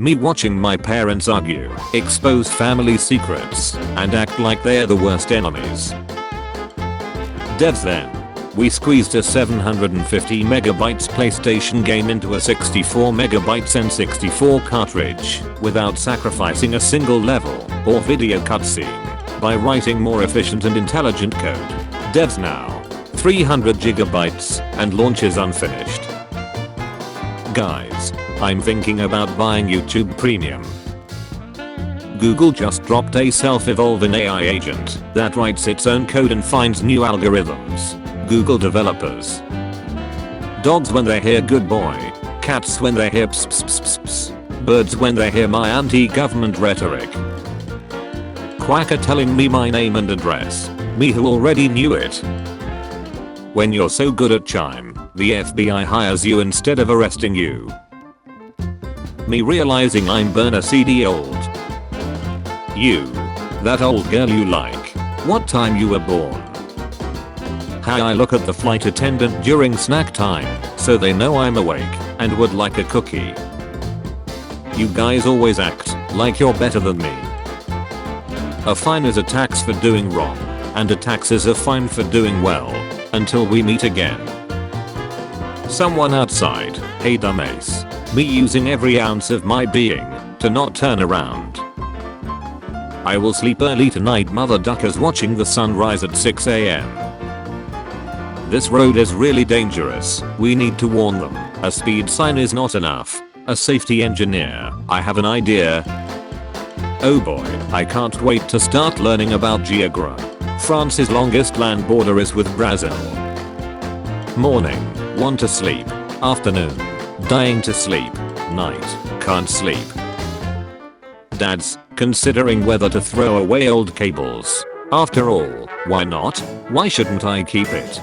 Me watching my parents argue, expose family secrets, and act like they're the worst enemies. Devs then. We squeezed a 750 megabytes PlayStation game into a 64 megabytes N64 cartridge without sacrificing a single level or video cutscene by writing more efficient and intelligent code. Devs now. 300 gigabytes and launch is unfinished. Guys, I'm thinking about buying YouTube Premium. Google just dropped a self-evolving AI agent that writes its own code and finds new algorithms. Google developers. Dogs when they hear good boy. Cats when they hear ps ps ps ps ps. Birds when they hear my anti-government rhetoric. Quacker telling me my name and address. Me who already knew it. When you're so good at chime, the FBI hires you instead of arresting you. Me realizing I'm burner CD old. You. That old girl you like. What time you were born. How I look at the flight attendant during snack time so they know I'm awake and would like a cookie. You guys always act like you're better than me. A fine is a tax for doing wrong, and a tax is a fine for doing well, until we meet again. Someone outside, hey dumbass. Me using every ounce of my being to not turn around. I will sleep early tonight, mother duckers, watching the sun rise at 6 AM. This road is really dangerous. We need to warn them. A speed sign is not enough. A safety engineer. I have an idea. Oh boy, I can't wait to start learning about geogra. France's longest land border is with Brazil. Morning. Want to sleep. Afternoon. Dying to sleep. Night. Can't sleep. Dads, considering whether to throw away old cables. After all, why not? Why shouldn't I keep it?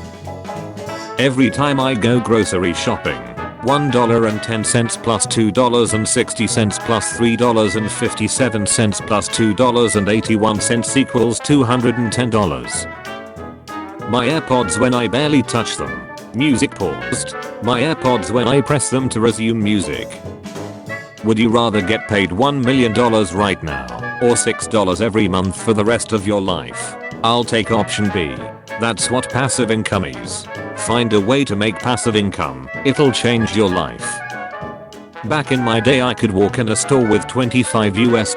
Every time I go grocery shopping, $1.10 plus $2.60 plus $3.57 plus $2.81 equals $210. My AirPods when I barely touch them. Music paused. My AirPods when I press them to resume music. Would you rather get paid $1 million right now or $6 every month for the rest of your life? I'll take option B. That's what passive income is. Find a way to make passive income. It'll change your life. Back in my day I could walk in a store with $25 US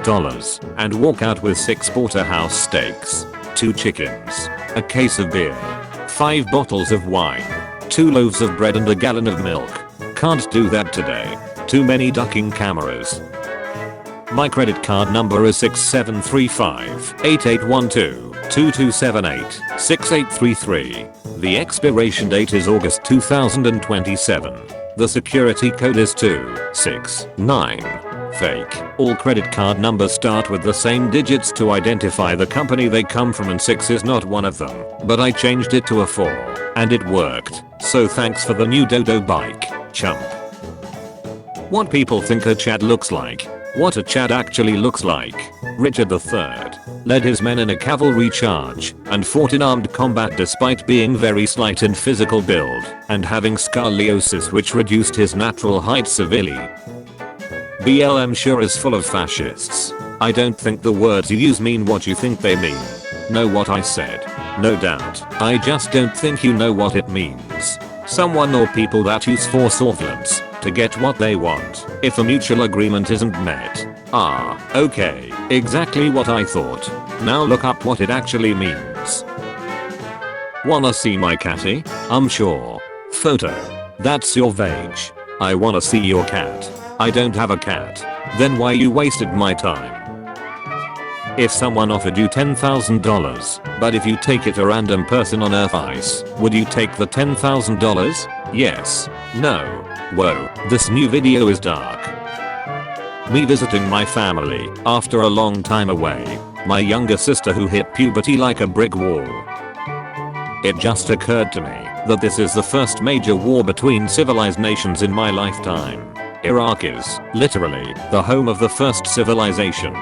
and walk out with 6 porterhouse steaks, 2 chickens, a case of beer, 5 bottles of wine, 2 loaves of bread and a gallon of milk. Can't do that today. Too many ducking cameras. My credit card number is 6735-8812-2278-6833. The expiration date is August 2027. The security code is 269. Fake. All credit card numbers start with the same digits to identify the company they come from, and 6 is not one of them. But I changed it to a 4, and it worked. So thanks for the new Dodo bike, chump. What people think a Chad looks like. What a Chad actually looks like. Richard III led his men in a cavalry charge and fought in armed combat despite being very slight in physical build and having scoliosis, which reduced his natural height severely. BLM sure is full of fascists. I don't think the words you use mean what you think they mean. Know what I said? No doubt. I just don't think you know what it means. Someone or people that use force or violence to get what they want if a mutual agreement isn't met. Ah, okay, exactly what I thought. Now look up what it actually means. Wanna see my catty? I'm sure. Photo. That's your vag. I wanna see your cat. I don't have a cat. Then why you wasted my time? If someone offered you $10,000, but if you take it a random person on earth ice, would you take the $10,000? Yes. No. Whoa, this new video is dark. Me visiting my family after a long time away. My younger sister who hit puberty like a brick wall. It just occurred to me that this is the first major war between civilized nations in my lifetime. Iraq is, literally, the home of the first civilization.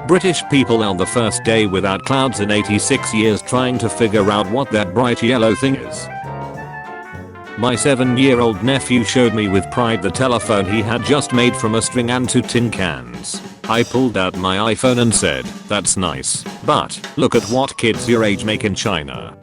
British people on the first day without clouds in 86 years trying to figure out what that bright yellow thing is. My 7-year-old nephew showed me with pride the telephone he had just made from a string and 2 tin cans. I pulled out my iPhone and said, "That's nice, but look at what kids your age make in China."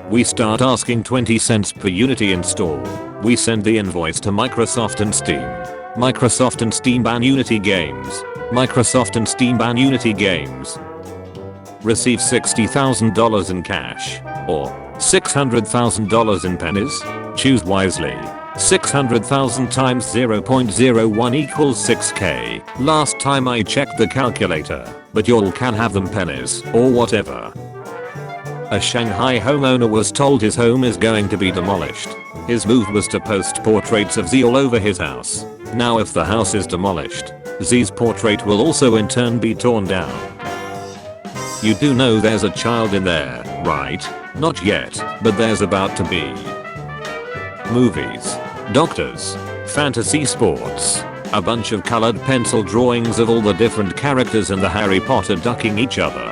We start asking 20 cents per Unity install. We send the invoice to Microsoft and Steam. Microsoft and Steam ban Unity games. Microsoft and Steam ban Unity games. Receive $60,000 in cash. Or $600,000 in pennies? Choose wisely. 600,000 times 0.01 equals 6k. Last time I checked the calculator, but y'all can have them pennies or whatever. A Shanghai homeowner was told his home is going to be demolished. His move was to post portraits of Z all over his house. Now if the house is demolished, Z's portrait will also in turn be torn down. You do know there's a child in there, right? Not yet, but there's about to be. Movies, doctors, fantasy sports, a bunch of colored pencil drawings of all the different characters in the Harry Potter ducking each other.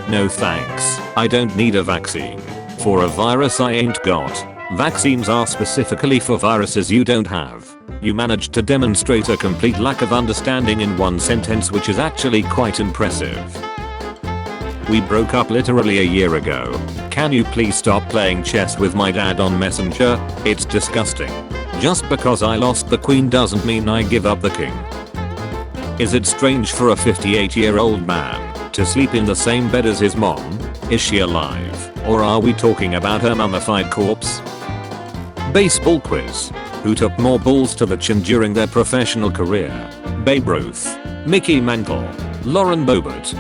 No thanks, I don't need a vaccine. For a virus I ain't got. Vaccines are specifically for viruses you don't have. You managed to demonstrate a complete lack of understanding in one sentence, which is actually quite impressive. We broke up literally a year ago. Can you please stop playing chess with my dad on Messenger? It's disgusting. Just because I lost the queen doesn't mean I give up the king. Is it strange for a 58-year-old man to sleep in the same bed as his mom? Is she alive? Or are we talking about her mummified corpse? Baseball quiz. Who took more balls to the chin during their professional career? Babe Ruth, Mickey Mantle, Lauren Boebert.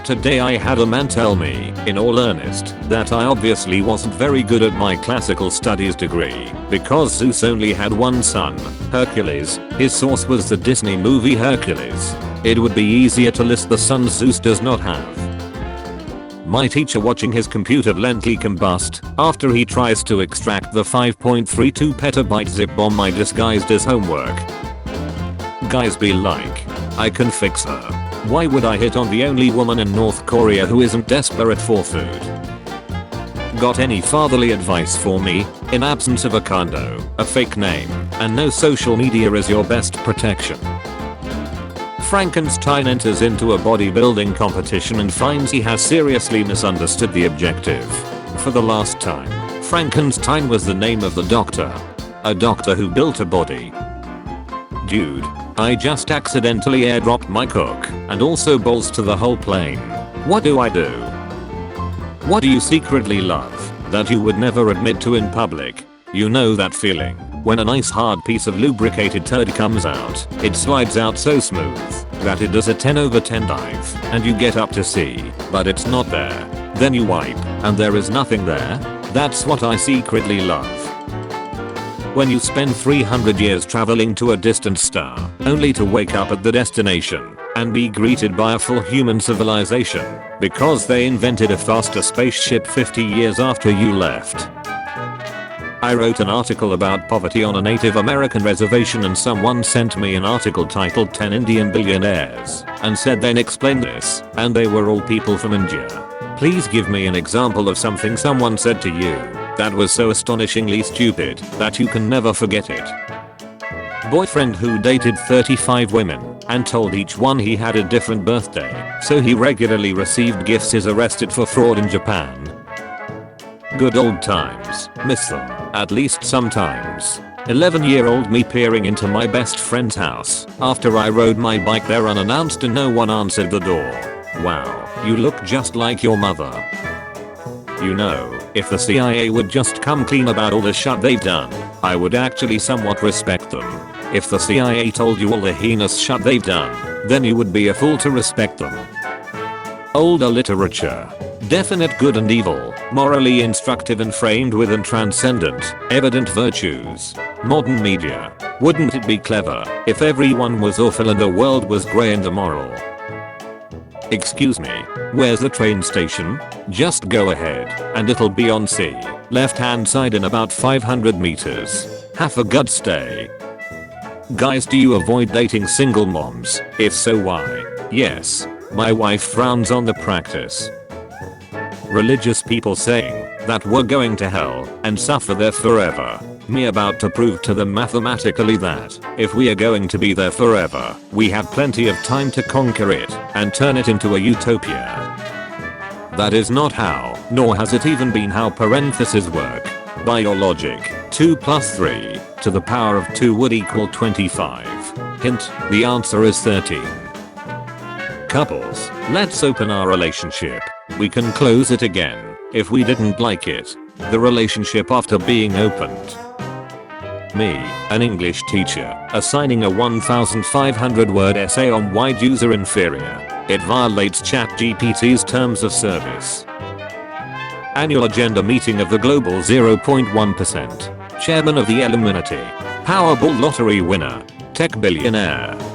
Today I had a man tell me, in all earnest, that I obviously wasn't very good at my classical studies degree, because Zeus only had one son, Hercules. His source was the Disney movie Hercules. It would be easier to list the sons Zeus does not have. My teacher watching his computer lently combust after he tries to extract the 5.32 petabyte zip bomb I disguised as homework. Guys be like, I can fix her. Why would I hit on the only woman in North Korea who isn't desperate for food? Got any fatherly advice for me? In absence of a condo, a fake name, and no social media is your best protection. Frankenstein enters into a bodybuilding competition and finds he has seriously misunderstood the objective. For the last time, Frankenstein was the name of the doctor. A doctor who built a body. Dude, I just accidentally airdropped my cook and also balls to the whole plane. What do I do? What do you secretly love that you would never admit to in public? You know that feeling when a nice hard piece of lubricated turd comes out. It slides out so smooth that it does a 10/10 dive and you get up to see, but it's not there. Then you wipe and there is nothing there. That's what I secretly love. When you spend 300 years traveling to a distant star, only to wake up at the destination and be greeted by a full human civilization because they invented a faster spaceship 50 years after you left. I wrote an article about poverty on a Native American reservation and someone sent me an article titled 10 Indian Billionaires and said then explain this, and they were all people from India. Please give me an example of something someone said to you that was so astonishingly stupid that you can never forget it. Boyfriend who dated 35 women and told each one he had a different birthday, so he regularly received gifts, is arrested for fraud in Japan. Good old times, miss them, at least sometimes. 11-year-old me peering into my best friend's house after I rode my bike there unannounced and no one answered the door. Wow, you look just like your mother. You know, if the CIA would just come clean about all the shit they've done, I would actually somewhat respect them. If the CIA told you all the heinous shit they've done, then you would be a fool to respect them. Older literature. Definite good and evil, morally instructive and framed with and transcendent, evident virtues. Modern media. Wouldn't it be clever if everyone was awful and the world was grey and immoral? Excuse me, where's the train station? Just go ahead, and it'll be on C, left hand side in about 500 meters. Have a good stay. Guys, do you avoid dating single moms? If so, why? Yes, my wife frowns on the practice. Religious people saying, that we're going to hell and suffer there forever. Me about to prove to them mathematically that if we are going to be there forever, we have plenty of time to conquer it and turn it into a utopia. That is not how, nor has it even been how parentheses work. By your logic, 2 plus 3 to the power of 2 would equal 25. Hint, the answer is 13. Couples, let's open our relationship. We can close it again if we didn't like it. The relationship after being opened. Me, an English teacher, assigning a 1,500 word essay on why Jews are inferior. It violates ChatGPT's terms of service. Annual agenda meeting of the global 0.1%. Chairman of the Illuminati. Powerball lottery winner. Tech billionaire.